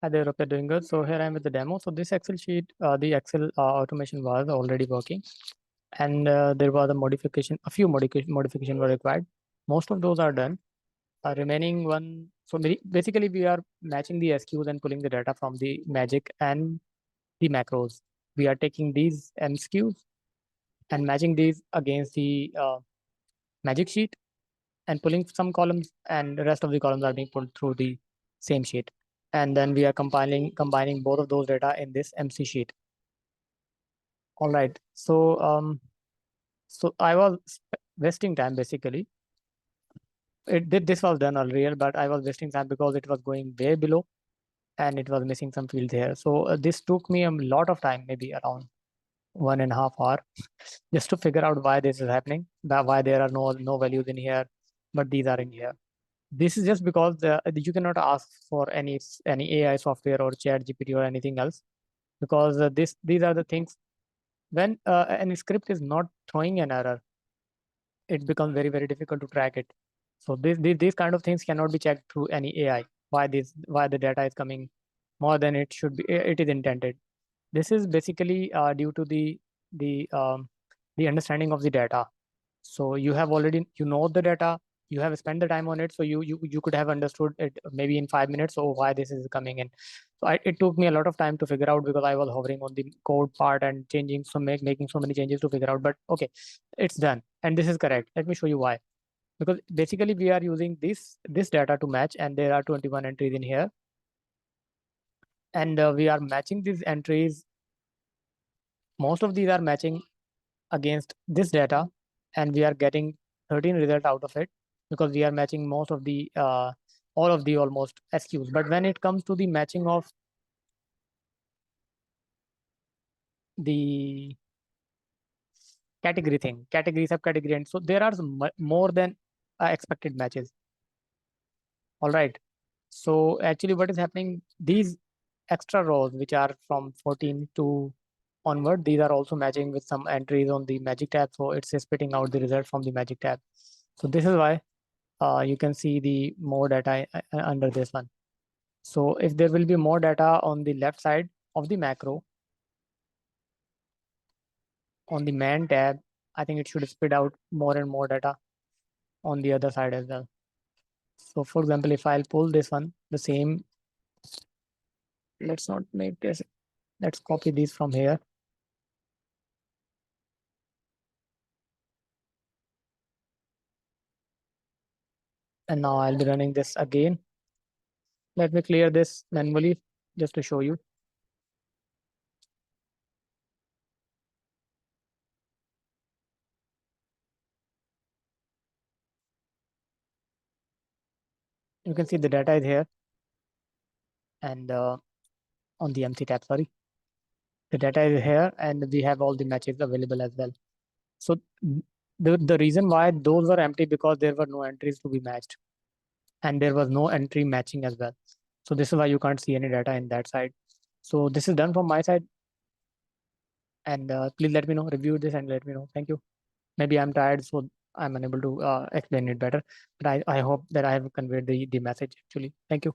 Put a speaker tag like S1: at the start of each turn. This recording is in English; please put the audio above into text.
S1: Hi there, hope you're doing good. So here I am with the demo. So this Excel sheet, the Excel automation was already working, and there was a few modification were required. Most of those are done. Remaining one, so basically we are matching the SQs and pulling the data from the magic and the macros. We are taking these MSQs and matching these against the magic sheet and pulling some columns, and the rest of the columns are being pulled through the same sheet. And then we are combining both of those data in this MC sheet. All right. So I was wasting time basically. This was done earlier, but I was wasting time because it was going way below and it was missing some fields here. So this took me a lot of time, maybe around 1.5 hours, just to figure out why this is happening, why there are no values in here, but these are in here. This is just because you cannot ask for any AI software or Chat GPT or anything else, because these are the things. When any script is not throwing an error, it becomes very difficult to track it. So these kind of things cannot be checked through any AI. Why the data is coming more than it should be, it is intended. This is basically due to the understanding of the data. So you have already, you know, the data, you have spent the time on it, so you could have understood it maybe in 5 minutes. So why this is coming in. So it took me a lot of time to figure out, because I was hovering on the code part and changing, making so many changes to figure out. But okay, it's done and this is correct. Let me show you why. Because basically we are using this data to match, and there are 21 entries in here, and we are matching these entries. Most of these are matching against this data, and we are getting 13 result out of it, because we are matching most of the all of the almost SQs. But when it comes to the matching of the category, subcategory, and so there are more than expected matches. All right. So actually what is happening, these extra rows which are from 14 to onward, these are also matching with some entries on the magic tab. So it's spitting out the result from the magic tab. So this is why you can see the more data under this one. So if there will be more data on the left side of the macro, on the man tab, I think it should spit out more and more data on the other side as well. So for example, if I'll pull this one, the same, let's not make this, let's copy these from here. And now I'll be running this again. Let me clear this manually just to show you. You can see the data is here, and on the MC tab, sorry. The data is here, and we have all the matches available as well. So the reason why those were empty, because there were no entries to be matched, and there was no entry matching as well. So this is why you can't see any data in that side. So this is done from my side, and please let me know, review this and let me know. Thank you. Maybe I'm tired, so I'm unable to explain it better, but I hope that I have conveyed the message actually. Thank you.